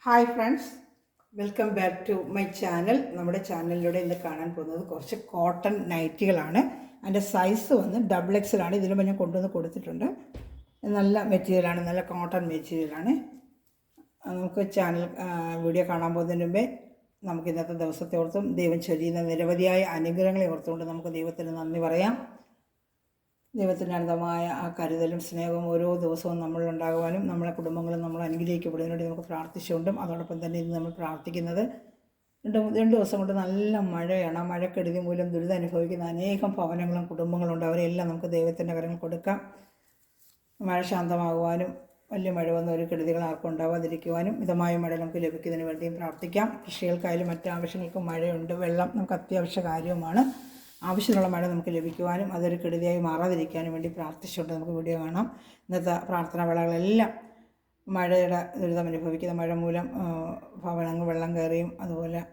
Hi friends, welcome back to my channel. നമ്മുടെ ചാനലിലൂടെ ഇന്ന് കാണാൻ പോകുന്നത് കുറച്ച് കോട്ടൺ നൈറ്റികളാണ്. അതിൻ്റെ സൈസ് വന്ന് XXL ആണ്. ഇതിന് ഞാൻ കൊണ്ടുവന്ന് കൊടുത്തിട്ടുണ്ട്. നല്ല മെറ്റീരിയലാണ്, നല്ല കോട്ടൺ മെറ്റീരിയലാണ്. നമുക്ക് ചാനൽ വീഡിയോ കാണാൻ പോകുന്നതിന് മുമ്പേ നമുക്ക് ഇന്നത്തെ ദിവസത്തെ ഓർത്തും ദൈവം ചൊരിയുന്ന നിരവധിയായ അനുഗ്രഹങ്ങളെ ഓർത്തുകൊണ്ട് നമുക്ക് ദൈവത്തിന് നന്ദി പറയാം. ദൈവത്തിൻ്റെ അനന്തമായ ആ കരുതലും സ്നേഹവും ഓരോ ദിവസവും നമ്മളുണ്ടാകുവാനും നമ്മളെ കുടുംബങ്ങളും നമ്മൾ അനുഗ്രഹിക്കപ്പെടുന്നതിന് വേണ്ടി നമുക്ക് പ്രാർത്ഥിച്ചുകൊണ്ടും അതോടൊപ്പം തന്നെ ഇന്ന് നമ്മൾ പ്രാർത്ഥിക്കുന്നത് രണ്ട് ദിവസം കൊണ്ട് നല്ല മഴയാണ്. ആ മഴക്കെടുതി മൂലം ദുരിതം അനുഭവിക്കുന്ന അനേകം ഭവനങ്ങളും കുടുംബങ്ങളുണ്ട്. അവരെല്ലാം നമുക്ക് ദൈവത്തിൻ്റെ കരങ്ങൾ കൊടുക്കാം. മഴ ശാന്തമാകുവാനും വലിയ മഴ വന്ന ഒരു കെടുതികൾ ആർക്കും ഉണ്ടാവാതിരിക്കുവാനും മിതമായ മഴ നമുക്ക് ലഭിക്കുന്നതിന് വേണ്ടിയും പ്രാർത്ഥിക്കാം. കൃഷികൾക്കായാലും മറ്റു ആവശ്യങ്ങൾക്കും മഴയുണ്ട്. വെള്ളം നമുക്ക് അത്യാവശ്യ കാര്യവുമാണ്. ആവശ്യമുള്ള മഴ നമുക്ക് ലഭിക്കുവാനും അതൊരു കെടുതിയായി മാറാതിരിക്കാനും വേണ്ടി പ്രാർത്ഥിച്ചുകൊണ്ട് നമുക്ക് വീഡിയോ കാണാം. ഇന്നത്തെ പ്രാർത്ഥനാ വേളകളെല്ലാം മഴയുടെ ദുരിതം അനുഭവിക്കുന്ന, മഴ മൂലം ഭവനങ്ങൾ വെള്ളം കയറിയും അതുപോലെ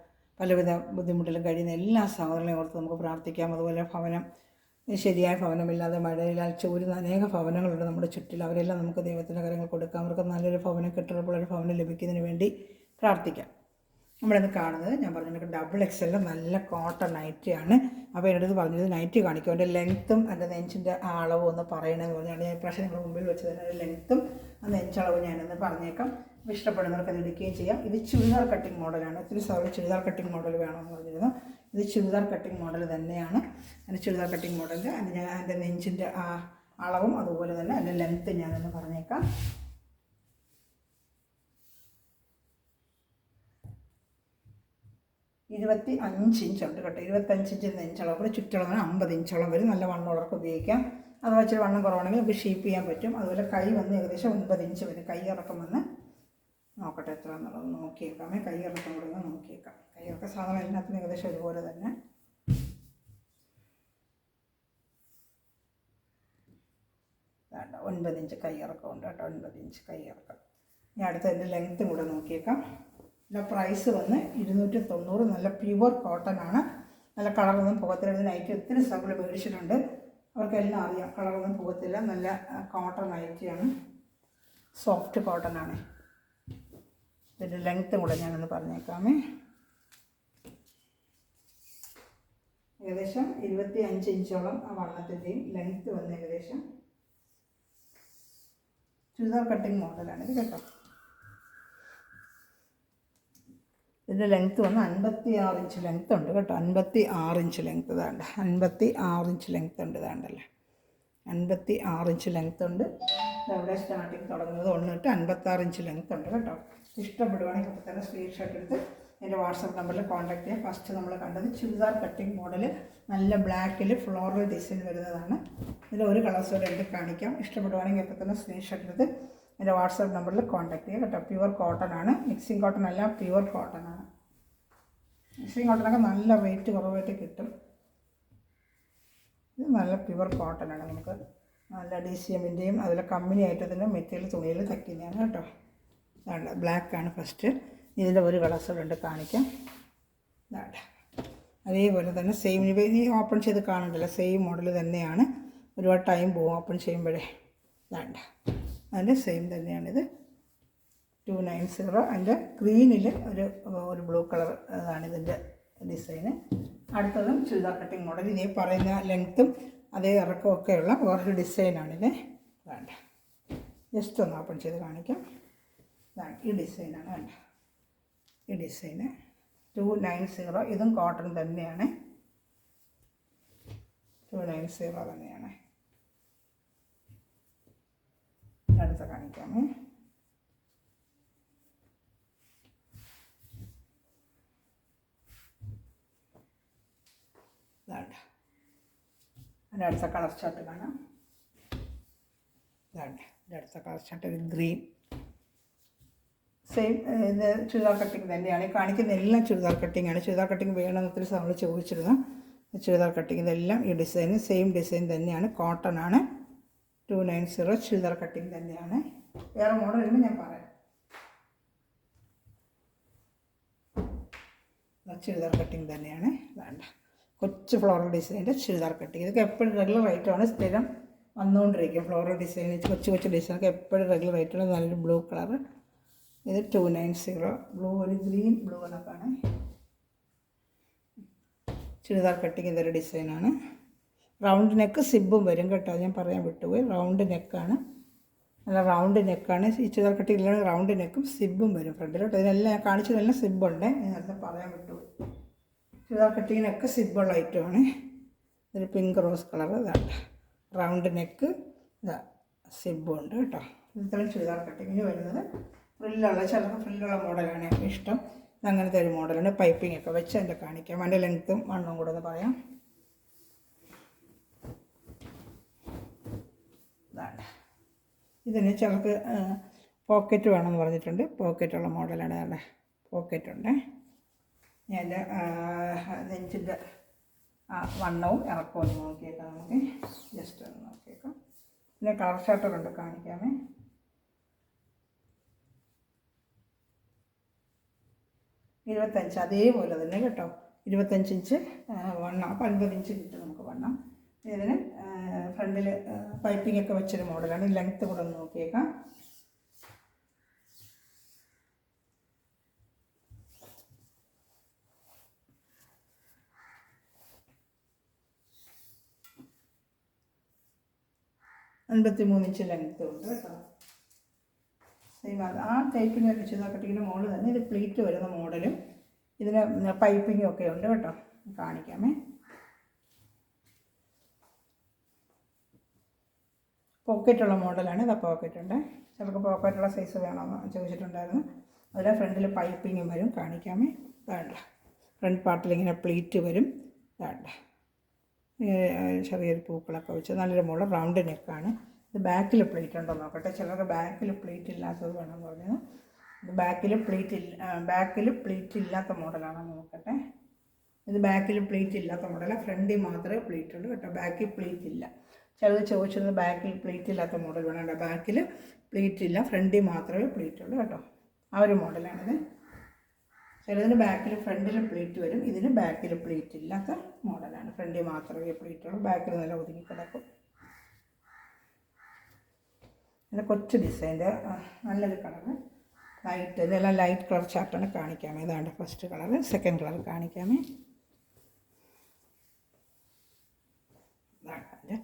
പലവിധ ബുദ്ധിമുട്ടിലും കഴിയുന്ന എല്ലാ സഹോദരങ്ങളെയും ഓർത്ത് നമുക്ക് പ്രാർത്ഥിക്കാം. അതുപോലെ ഭവനം ശരിയായ ഭവനമില്ലാതെ മഴയിലാൽ ചോരുന്ന അനേക ഭവനങ്ങളുണ്ട് നമ്മുടെ ചുറ്റിൽ. അവരെല്ലാം നമുക്ക് ദൈവത്തിൻ്റെ കാര്യങ്ങൾ കൊടുക്കാം. അവർക്ക് നല്ലൊരു ഭവനം, കെട്ടുറപ്പുള്ളൊരു ഭവനം ലഭിക്കുന്നതിന് വേണ്ടി പ്രാർത്ഥിക്കാം. നമ്മളിന്ന് കാണുന്നത് ഞാൻ പറഞ്ഞിട്ട് XXL നല്ല കോട്ടൺ നൈറ്റിയാണ്. അപ്പോൾ എൻ്റെ അടുത്ത് പറഞ്ഞത് നൈറ്റി കാണിക്കും, അതിൻ്റെ ലെങ്ത്തും എൻ്റെ നെഞ്ചിൻ്റെ അളവും ഒന്ന് പറയണമെന്ന് പറഞ്ഞാൽ ഞാൻ പ്രാവശ്യം നിങ്ങളുടെ മുമ്പിൽ വെച്ച് തന്നെ അതിൻ്റെ ലെങ്ത്തും ആ നെഞ്ചളവും ഞാനൊന്ന് പറഞ്ഞേക്കാം. അപ്പോൾ ഇഷ്ടപ്പെടുന്നവർക്ക് അത് എടുക്കുകയും ചെയ്യാം. ഇത് ചുരിദാർ കട്ടിങ് മോഡലാണ്. ഒത്തിരി സൗകര്യം ചുരിദാർ കട്ടിങ് മോഡൽ വേണമെന്ന് പറഞ്ഞിരുന്നു. ഇത് ചുരിദാർ കട്ടിങ് മോഡൽ തന്നെയാണ്. അതിൻ്റെ ചുരിദാർ കട്ടിങ് മോഡലിൽ അതിൻ്റെ നെഞ്ചിൻ്റെ ആ അളവും അതുപോലെ തന്നെ അതിൻ്റെ ലെങ്ത്ത് ഞാനൊന്ന് പറഞ്ഞേക്കാം. 25 ഇഞ്ചുണ്ട് കേട്ടോ. 25 ഇഞ്ച് നെഞ്ചളവ്. ഇവിടെ ചുറ്റളവിന് 50 ഇഞ്ചോളം വരും. നല്ല വണ്ണമുള്ളവർക്ക് ഉപയോഗിക്കാം. അത് വെച്ചിട്ട് വണ്ണം കുറവാണെങ്കിൽ നമുക്ക് ഷേപ്പ് ചെയ്യാൻ പറ്റും. അതുപോലെ കൈ വന്ന് ഏകദേശം 9 ഇഞ്ച് വരും. കൈയിറക്കം വന്ന് നോക്കട്ടെ എത്ര എന്നുള്ളത് നോക്കിയേക്കാമേ. കൈയിറക്കം കൂടെ ഒന്ന് നോക്കിയേക്കാം. കൈയിറക്കം സാധാരണ എല്ലാത്തിനും ഏകദേശം ഒരുപോലെ തന്നെ. വേണ്ട 9 ഇഞ്ച് കൈയിറക്കം ഉണ്ട് കേട്ടോ. 9 ഇഞ്ച് കൈയിറക്കം. ഇനി അടുത്തതിൻ്റെ ലെങ്ത്തും കൂടെ നോക്കിയേക്കാം. ഇതിൻ്റെ പ്രൈസ് വന്ന് 290. നല്ല പ്യുവർ കോട്ടൺ ആണ്. നല്ല കളറൊന്നും പോകത്തില്ല. നൈറ്റി ഒത്തിരി സ്ഥലങ്ങൾ മേടിച്ചിട്ടുണ്ട്. അവർക്കെല്ലാം അറിയാം കളറൊന്നും പോകത്തില്ല. നല്ല കോട്ടൺ നൈറ്റിയാണ്, സോഫ്റ്റ് കോട്ടൺ ആണ്. ഇതിൻ്റെ ലെങ്ത്തും കൂടെ ഞാനൊന്ന് പറഞ്ഞേക്കാമേ. ഏകദേശം 25 ഇഞ്ചോളം ആ വണ്ണത്തിൻ്റെയും ലെങ്ത്ത് വന്ന് ഏകദേശം ചുരിദാർ കട്ടിങ് മോഡലാണ് ഇത് കേട്ടോ. ഇതിൻ്റെ ലെങ്ത്ത് വന്ന് 56 ഇഞ്ച് ലെങ്ത്ത് ഉണ്ട് കേട്ടോ. 56 ഇഞ്ച് ലെങ്ത്ത് ഇതാണ്ട്. 56 ഇഞ്ച് ലെങ്ത്ത് ഉണ്ട് ഇതാണ്ടല്ലേ. 56 ഇഞ്ച് ലെങ്ത്ത് ഉണ്ട്. ഇതെവിടെ സ്റ്റാർട്ടിങ് തുടങ്ങുന്നത് 1 തൊട്ട് 56 ഇഞ്ച് ലെങ്ത്ത് ഉണ്ട് കേട്ടോ. ഇഷ്ടപ്പെടുവാണെങ്കിൽ അപ്പോൾ തന്നെ സ്ക്രീൻഷോട്ട് എടുത്ത് എൻ്റെ വാട്സപ്പ് നമ്പറിൽ കോൺടാക്ട് ചെയ്യാം. ഫസ്റ്റ് നമ്മൾ കണ്ടത് ചുരിദാർ കട്ടിങ് മോഡൽ, നല്ല ബ്ലാക്കിൽ ഫ്ലോറൽ ഡിസൈൻ വരുന്നതാണ്. ഇതിൽ ഒരു കളേഴ്സോടെ എടുത്ത് കാണിക്കാം. ഇഷ്ടപ്പെടുവാണെങ്കിൽ അപ്പോൾ തന്നെ സ്ക്രീൻഷോട്ട് എടുത്ത് എൻ്റെ വാട്സാപ്പ് നമ്പറിൽ കോൺടാക്ട് ചെയ്യുക കേട്ടോ. പ്യുവർ കോട്ടൺ ആണ്. മിക്സിങ് കോട്ടൺ അല്ല, പ്യുവർ കോട്ടൺ ആണ്. മിക്സിങ് കോട്ടണൊക്കെ നല്ല റേറ്റ് കുറവായിട്ട് കിട്ടും. ഇത് നല്ല പ്യുവർ കോട്ടൺ ആണ്. നമുക്ക് നല്ല DCMൻ്റെയും അതുപോലെ കമ്പനി ഐറ്റത്തിൻ്റെ മെറ്റീരിയൽ തുണിയിൽ തയ്ക്കുന്നതാണ് കേട്ടോ. വേണ്ട ബ്ലാക്കാണ് ഫസ്റ്റ്. ഇതിൻ്റെ ഒരു കളേഴ്സോടെ ഉണ്ട് കാണിക്കാം. വേണ്ട അതേപോലെ തന്നെ സെയിം ഈ ഓപ്പൺ ചെയ്ത് കാണണ്ടല്ലോ, സെയിം മോഡൽ തന്നെയാണ്. ഒരുപാട് ടൈം പോകും ഓപ്പൺ ചെയ്യുമ്പോഴേ. വേണ്ട അതിൻ്റെ സെയിം തന്നെയാണിത്. 290. അതിൻ്റെ ഗ്രീനിൽ ഒരു ബ്ലൂ കളർ അതാണ് ഇതിൻ്റെ ഡിസൈന്. അടുത്തതും ചുരിദാർ കട്ടിങ് മോഡൽ. ഇതേ പറയുന്ന ലെങ്ത്തും അതേ ഇറക്കമൊക്കെയുള്ള വേറൊരു ഡിസൈനാണിത്. വേണ്ട ജസ്റ്റ് ഒന്ന് ഓപ്പൺ ചെയ്ത് കാണിക്കാം. ഈ ഡിസൈനാണ്. വേണ്ട ഈ ഡിസൈന് 290. ഇതും കോട്ടൺ തന്നെയാണ്. 290 തന്നെയാണ്. അടുത്ത കാണിക്കാമേ. വേണ്ട അതിൻ്റെ അടുത്ത കളർ ചാർട്ട് കാണാം. വേണ്ട ഇതിൻ്റെ അടുത്ത കളർ ചാർട്ട് ഗ്രീൻ. സെയിം ഇത് ചുരിദാർ കട്ടിങ് തന്നെയാണ്. കാണിക്കുന്ന എല്ലാം ചുരിദാർ കട്ടിങ് ആണ്. ചുരിദാർ കട്ടിങ് വേണമെന്ന് ഒത്തിരി നമ്മൾ ചോദിച്ചിരുന്നു. ചുരിദാർ കട്ടിങ് ഇതെല്ലാം ഈ ഡിസൈന് സെയിം ഡിസൈൻ തന്നെയാണ്. കോട്ടൺ ആണ്. 290 ചുരിദാർ കട്ടിങ് തന്നെയാണ്. വേറെ മോഡൽ വരുമ്പോൾ ഞാൻ പറയാം. ചുരിദാർ കട്ടിങ് തന്നെയാണ്. വേണ്ട കൊച്ചു ഫ്ലോറൽ ഡിസൈൻ്റെ ചുരിദാർ കട്ടിങ്. ഇതൊക്കെ എപ്പോഴും റെഗുലർ റേറ്റാണ്. സ്ഥിരം വന്നുകൊണ്ടിരിക്കും. ഫ്ലോറൽ ഡിസൈൻ കൊച്ചു കൊച്ചു ഡിസൈനൊക്കെ എപ്പോഴും റെഗുലർ റേറ്റാണ്. നല്ലൊരു ബ്ലൂ കളർ ഇത് 290. ബ്ലൂ, ഒരു ഗ്രീൻ ബ്ലൂ കണക്കാണ്. ചുരിദാർ കട്ടിങ് ഇതൊരു ഡിസൈനാണ്. റൗണ്ട് നെക്ക് സിബും വരും കേട്ടോ, ഞാൻ പറയാൻ വിട്ടുപോയി. റൗണ്ട് നെക്കാണ്, നല്ല റൗണ്ട് നെക്കാണ്. ഈ ചുരിദാർ കട്ടിങ്ങിലാണ് റൗണ്ട് നെക്കും സിബും വരും ഫ്രണ്ടിലോട്ട്. ഇതിനെല്ലാം ഞാൻ കാണിച്ചതെല്ലാം സിബുണ്ട്, നേരത്തെ പറയാൻ വിട്ടുപോയി. ചുരിദാർ കട്ടിങ്ങിനൊക്കെ സിബുള്ള ഐറ്റമാണ്. ഇതൊരു പിങ്ക് റോസ് കളർ, ഇതാണ് റൗണ്ട് നെക്ക്, ഇതാ സിബും ഉണ്ട് കേട്ടോ. ഇത്രയും ചുരിദാർ കട്ടിങ്ങിന് വരുന്നത്. ഫ്രില്ലുള്ള, ചിലപ്പോൾ ഫ്രില്ലുള്ള മോഡലാണ് എനിക്ക് ഇഷ്ടം. അങ്ങനത്തെ ഒരു മോഡലാണ്. പൈപ്പിംഗ് ഒക്കെ വെച്ച് എൻ്റെ കാണിക്കാം. അതിൻ്റെ ലെങ്ത്തും വണ്ണവും കൂടെ ഒന്ന് പറയാം. ഇതാണ്. ഇതിന് ചിലർക്ക് പോക്കറ്റ് വേണമെന്ന് പറഞ്ഞിട്ടുണ്ട്. പോക്കറ്റുള്ള മോഡലാണ്. അവിടെ പോക്കറ്റുണ്ട്. ഞാൻ നെഞ്ചിൻ്റെ വണ്ണവും ഇറക്കവും ഒന്ന് നോക്കിയേക്കാം. നമുക്ക് ജസ്റ്റ് ഒന്ന് നോക്കിയേക്കാം. പിന്നെ കളർ ഷർട്ടുകളുണ്ട്, കാണിക്കാമേ. ഇരുപത്തഞ്ച് അതേപോലെ തന്നെ കേട്ടോ. 25 ഇഞ്ച് വണ്ണം, അപ്പോൾ 50 ഇഞ്ച് കിട്ടും നമുക്ക് വണ്ണം. ഇതിന് ഫ്രണ്ടിൽ പൈപ്പിംഗ് ഒക്കെ വെച്ചൊരു മോഡലാണ്. ലെങ്ത്ത് കൂടെ ഒന്ന് നോക്കിയേക്കാം. $53 ഇഞ്ച് ലെങ്ത്തും ഉണ്ട് കേട്ടോ. സെയിം അത് ആ ടൈപ്പിന് ചുരിദാർ കട്ടിങ്ങിൻ്റെ മോഡൽ തന്നെ. ഇത് പ്ലീറ്റ് വരുന്ന മോഡലും ഇതിന് പൈപ്പിങ്ങും ഒക്കെ ഉണ്ട് കേട്ടോ, കാണിക്കാമേ. പോക്കറ്റുള്ള മോഡലാണ്. ഇതാ പോക്കറ്റുണ്ട്. ചിലർക്ക് പോക്കറ്റുള്ള സൈസ് വേണമെന്ന് ചോദിച്ചിട്ടുണ്ടായിരുന്നു. അതിൽ ഫ്രണ്ടിൽ പൈപ്പിങ്ങും വരും, കാണിക്കാമേ. വേണ്ട, ഫ്രണ്ട് പാർട്ടിൽ ഇങ്ങനെ പ്ലീറ്റ് വരും. വേണ്ട, ചെറിയൊരു പൂക്കളൊക്കെ വെച്ച് നല്ലൊരു മോഡൽ. റൗണ്ട് നെക്കാണ്. ഇത് ബാക്കിൽ പ്ലീറ്റ് ഉണ്ടോ നോക്കട്ടെ. ചിലർക്ക് ബാക്കിൽ പ്ലീറ്റ് ഇല്ലാത്തത് വേണമെന്ന് പറഞ്ഞത്. ഇത് ബാക്കിൽ പ്ലീറ്റ് ഇല്ലാത്ത മോഡലാണ്, നോക്കട്ടെ. ഇത് ബാക്കിൽ പ്ലീറ്റ് ഇല്ലാത്ത മോഡലാണ്. ഫ്രണ്ടിൽ മാത്രമേ പ്ലീറ്റ് ഉള്ളൂ കേട്ടോ, ബാക്കിൽ പ്ലീറ്റ് ഇല്ല. ചിലത് ചോദിച്ചത് ബാക്കിൽ പ്ലീറ്റ് ഇല്ലാത്ത മോഡൽ വേണം. ബാക്കിൽ പ്ലീറ്റ് ഇല്ല, ഫ്രണ്ടിൽ മാത്രമേ പ്ലീറ്റ് ഉള്ളൂ കേട്ടോ. ആ ഒരു മോഡലാണിത്. ചിലതിന് ബാക്കിൽ ഫ്രണ്ടിൽ പ്ലീറ്റ് വരും. ഇതിന് ബാക്കിൽ പ്ലീറ്റ് ഇല്ലാത്ത മോഡലാണ്. ഫ്രണ്ടിൽ മാത്രമേ പ്ലീറ്റ് ഉള്ളൂ, ബാക്കിൽ നല്ല ഒതുങ്ങി കിടക്കും. പിന്നെ കൊച്ചു ഡിസൈൻ്റെ നല്ലൊരു കളറ്, ലൈറ്റ്, ഇതെല്ലാം ലൈറ്റ് കളർ ചാർട്ടാണ്. കാണിക്കാമേ. ഇതാണ് ഫസ്റ്റ് കളറ്. സെക്കൻഡ് കളർ കാണിക്കാമേ. ഇതാണ്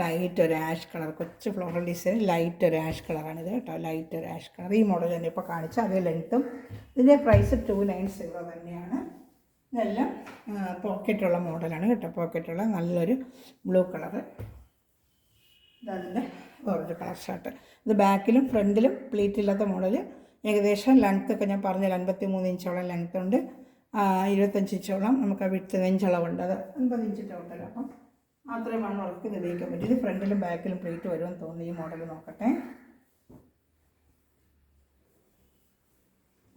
ലൈറ്റ് ഒരു ആഷ് കളർ, കൊച്ചു ഫ്ലോറൽ ഡിസൈൻ. ലൈറ്റ് ഒരു ആഷ് കളറാണിത് കേട്ടോ, ലൈറ്റ് ഒരു ആഷ് കളർ. ഈ മോഡൽ തന്നെ ഇപ്പോൾ കാണിച്ച അതേ ലെങ്ത്തും. ഇതിൻ്റെ പ്രൈസ് 290 തന്നെയാണ്. ഇതെല്ലാം പോക്കറ്റുള്ള മോഡലാണ് കേട്ടോ, പോക്കറ്റുള്ള നല്ലൊരു ബ്ലൂ കളറ്. ഇതതിൻ്റെ വേറൊരു കളർ ഷർട്ട്. ഇത് ബാക്കിലും ഫ്രണ്ടിലും പ്ലീറ്റ് ഇല്ലാത്ത മോഡൽ. ഏകദേശം ലെങ്ത്തൊക്കെ ഞാൻ പറഞ്ഞ 53 ഇഞ്ചോളം ലെങ്ത്ത് ഉണ്ട്. 25 ഇഞ്ചോളം നമുക്ക് വിട്ട് നെഞ്ചളവുണ്ട്. അത് 50 ഇഞ്ച് ടോട്ടൽ. അപ്പം അത്രയും മണ്ണുറക്ക് ഇത് ഉപയോഗിക്കാൻ പറ്റും. ഇത് ഫ്രണ്ടിലും ബാക്കിലും പ്ലീറ്റ് വരുമെന്ന് തോന്നുന്നു. ഈ മോഡൽ നോക്കട്ടെ.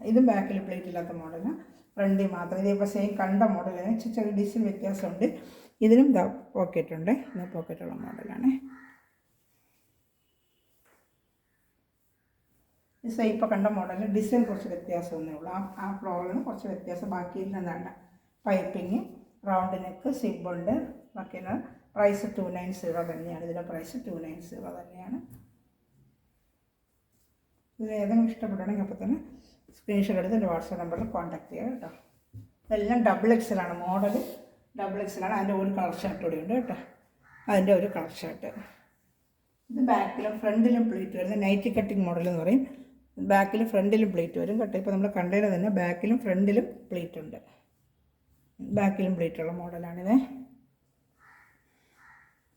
ഇതും ബാക്കിൽ പ്ലീറ്റ് ഇല്ലാത്ത മോഡലാണ്, ഫ്രണ്ടിൽ മാത്രം. ഇതിപ്പോൾ സെയിം കണ്ട മോഡലാണ്, ചെറിയ ഡിസൈൻ വ്യത്യാസമുണ്ട്. ഇതിനും പോക്കറ്റുണ്ട്. ഇത് പോക്കറ്റുള്ള മോഡലാണ്. സെയിം ഇപ്പോൾ കണ്ട മോഡലിൽ ഡിസൈൻ കുറച്ച് വ്യത്യാസമൊന്നേ ഉള്ളൂ. ആ ഫ്ലോറിന് കുറച്ച് വ്യത്യാസം. ബാക്കിയില്ലെന്നല്ല. പൈപ്പിങ്, റൗണ്ട് നെക്ക്, സിബുണ്ട്. ബാക്കിയുള്ള പ്രൈസ് 290 തന്നെയാണ്. ഇതിൻ്റെ പ്രൈസ് 290 തന്നെയാണ്. ഇത് ഏതെങ്കിലും ഇഷ്ടപ്പെടുകയാണെങ്കിൽ അപ്പോൾ തന്നെ സ്ക്രീൻഷോട്ട് എടുത്ത് എൻ്റെ വാട്സാപ്പ് നമ്പറിൽ കോൺടാക്ട് ചെയ്യുക കേട്ടോ. ഇതെല്ലാം XXL ആണ് മോഡൽ. XXL ആണ്. അതിൻ്റെ ഒരു കളർ ഷർട്ട് കൂടി ഉണ്ട് കേട്ടോ, അതിൻ്റെ ഒരു കളർ ഷർട്ട്. ഇത് ബാക്കിലും ഫ്രണ്ടിലും പ്ലീറ്റ് വരുന്നത് നൈറ്റി കട്ടിങ് മോഡൽ എന്ന് പറയും. ബാക്കിലും ഫ്രണ്ടിലും പ്ലീറ്റ് വരും കേട്ടോ. ഇപ്പോൾ നമ്മൾ കണ്ടതിന് തന്നെ ബാക്കിലും ഫ്രണ്ടിലും പ്ലീറ്റ് ഉണ്ട്. ബാക്കിലും പ്ലീറ്റുള്ള മോഡലാണിത്.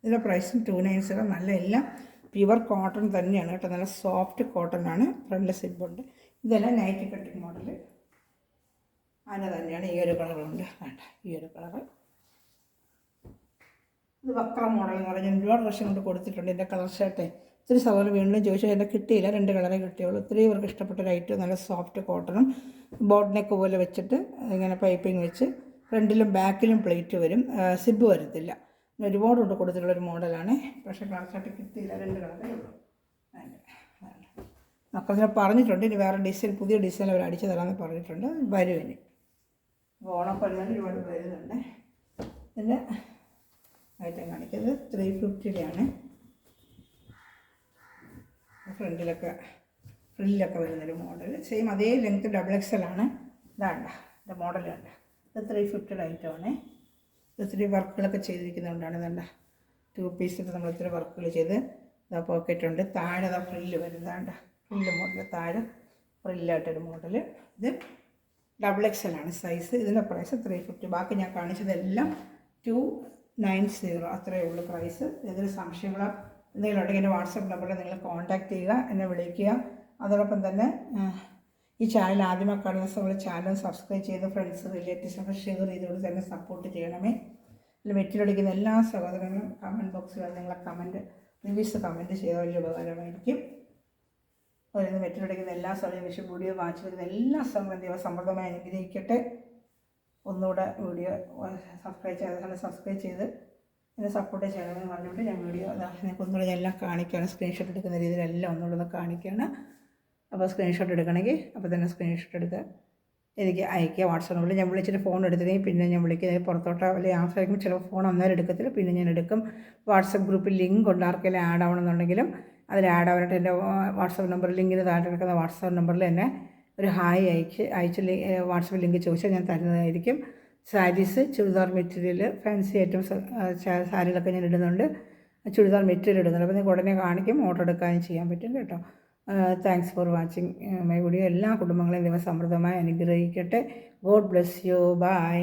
ഇതിൻ്റെ പ്രൈസും 290. നല്ല എല്ലാം പ്യുവർ കോട്ടൺ തന്നെയാണ് കേട്ടോ, നല്ല സോഫ്റ്റ് കോട്ടൺ ആണ്. ഫ്രണ്ട് സിബുണ്ട്. ഇതെല്ലാം നൈറ്റി കട്ടിങ് മോഡൽ. അതിന് തന്നെയാണ് ഈ ഒരു കളറുണ്ട്. വേണ്ട, ഈ ഒരു കളറ്. ഇത് വക്ര മോഡൽ എന്ന് പറഞ്ഞാൽ ഒരുപാട് വർഷം കൊണ്ട് കൊടുത്തിട്ടുണ്ട്. എൻ്റെ കളർ ഷർട്ട് ഒത്തിരി സവാല് വീണ്ടും ചോദിച്ചു, എൻ്റെ കിട്ടിയില്ല. 2 കളറേ കിട്ടിയുള്ളൂ. ഒത്തിരി ഇവർക്ക് ഇഷ്ടപ്പെട്ട ഒരു ഐറ്റം. നല്ല സോഫ്റ്റ് കോട്ടണും ബോട്ട് നെക്ക് പോലെ വെച്ചിട്ട് ഇങ്ങനെ പൈപ്പിംഗ് വെച്ച് ഫ്രണ്ടിലും ബാക്കിലും പ്ലേറ്റ് വരും, സിബ് വരത്തില്ല. ഒരുപാട് കൊണ്ട് കൊടുത്തിട്ടുള്ളൊരു മോഡലാണ്. പക്ഷേ കളർ ഷർട്ട് കിട്ടിയില്ല. 2 കളറേ ഉള്ളൂ. മക്കളെ പറഞ്ഞിട്ടുണ്ട് ഇനി വേറെ ഡിസൈൻ, പുതിയ ഡിസൈൻ അവർ അടിച്ചു തരാമെന്ന് പറഞ്ഞിട്ടുണ്ട്. വരും ഇനി ഓണപ്പരുന്നാൾ ഒരുപാട് വരുന്നുണ്ട്. ഇതിൻ്റെ ഐറ്റം കാണിക്കുന്നത് 350 ആണ്. ഫ്രില്ലൊക്കെ വരുന്നൊരു മോഡൽ. സെയിം അതേ ലെങ്ത്ത് XXL ആണ്. ഇതാണ്ട എൻ്റെ മോഡൽ കണ്ട. ഇത് 350 ഐറ്റമാണ്. ഇത് ഇത്തിരി വർക്കുകളൊക്കെ ചെയ്തിരിക്കുന്നതുകൊണ്ടാണ്. ഇതണ്ട 2 പീസിട്ട് നമ്മൾ ഇത്തിരി വർക്കുകൾ ചെയ്ത് ഇതാ പോക്കറ്റുണ്ട്. താഴെ ഇതാ ഫ്രില്ല് വരുന്നതാണ്ട. ഫ്രില്ല് മോഡൽ താഴെ ഫ്രില്ലായിട്ടൊരു മോഡൽ. ഇത് XXL ആണ് സൈസ്. ഇതിൻ്റെ പ്രൈസ് 350. ബാക്കി ഞാൻ കാണിച്ചതെല്ലാം 290 അത്രയേ ഉള്ളൂ പ്രൈസ്. ഏതൊരു സംശയങ്ങളോ എന്തെങ്കിലും ഉണ്ടെങ്കിൽ എൻ്റെ വാട്സപ്പ് നമ്പറിൽ നിങ്ങൾ കോൺടാക്റ്റ് ചെയ്യുക, എന്നെ വിളിക്കുക. അതോടൊപ്പം തന്നെ ഈ ചാനൽ ആദ്യമായി കാണുന്ന സമയത്ത് ചാനൽ സബ്സ്ക്രൈബ് ചെയ്ത് ഫ്രണ്ട്സ് റിലേറ്റീവ്സൊക്കെ ഷെയർ ചെയ്തുകൊണ്ട് തന്നെ സപ്പോർട്ട് ചെയ്യണമേ. ഇതിൽ മെറ്റിലടിക്കുന്ന എല്ലാ സഹോദരങ്ങളും കമൻറ്റ് ബോക്സിൽ നിങ്ങളെ റിവ്യൂസ് കമൻറ്റ് ചെയ്താൽ വലിയ ഉപകാരമായിരിക്കും. അതുപോലെ മെറ്റിലടിക്കുന്ന എല്ലാ സമയം വിഷു വീഡിയോ വാച്ച് വരുന്ന എല്ലാ സമയം സമൃദ്ധമായി അനുഗ്രഹിക്കട്ടെ. ഒന്നുകൂടെ വീഡിയോ സബ്സ്ക്രൈബ് ചെയ്ത് എന്നെ സപ്പോർട്ട് ചെയ്യണമെന്ന് പറഞ്ഞുകൊണ്ട് ഞാൻ വീഡിയോ നിങ്ങൾക്ക് ഒന്നുകൂടെ എല്ലാം കാണിക്കുകയാണ്. സ്ക്രീൻഷോട്ട് എടുക്കുന്ന രീതിയിലെല്ലാം ഒന്നുകൂടെ കാണിക്കുകയാണ്. അപ്പോൾ സ്ക്രീൻഷോട്ട് എടുക്കണമെങ്കിൽ അപ്പോൾ തന്നെ സ്ക്രീൻഷോട്ട് എടുക്കുക, എനിക്ക് അയക്കുക വാട്സാപ്പ് നമ്പറിൽ. ഞാൻ വിളിച്ചിട്ട് ഫോൺ എടുത്തില്ലെങ്കിൽ പിന്നെ ഞാൻ വിളിക്കുന്നത് പുറത്തോട്ടോ അല്ലെങ്കിൽ ആവശ്യമായിരിക്കും. ചിലപ്പോൾ ഫോൺ അന്നേരം എടുക്കത്തില്ല, പിന്നെ ഞാൻ എടുക്കും. വാട്സപ്പ് ഗ്രൂപ്പിൽ ലിങ്ക് ഉണ്ട്. ആർക്കെങ്കിലും ആഡ് ആവണമെന്നുണ്ടെങ്കിലും അതിൽ ആഡ് ആവാനായിട്ട് എൻ്റെ വാട്സപ്പ് നമ്പർ ലിങ്കിന് താഴെ കിടക്കുന്ന വാട്സപ്പ് നമ്പറിൽ തന്നെ ഒരു ഹായ് അയച്ച് വാട്സപ്പ് ലിങ്ക് ചോദിച്ചാൽ ഞാൻ തരുന്നതായിരിക്കും. Saris, churidar material, fancy items സാരികളൊക്കെ ഞാൻ ഇടുന്നുണ്ട്. ചുരിദാർ മെറ്റീരിയൽ ഇടുന്നുണ്ട്. അപ്പോൾ നിങ്ങൾക്ക് ഉടനെ കാണിക്കും, ഓർഡർ എടുക്കാനും ചെയ്യാൻ പറ്റും കേട്ടോ. Thanks for watching my video. എല്ലാ കുടുംബങ്ങളെയും ദൈവം സമൃദ്ധമായി അനുഗ്രഹിക്കട്ടെ. God bless you. ബൈ.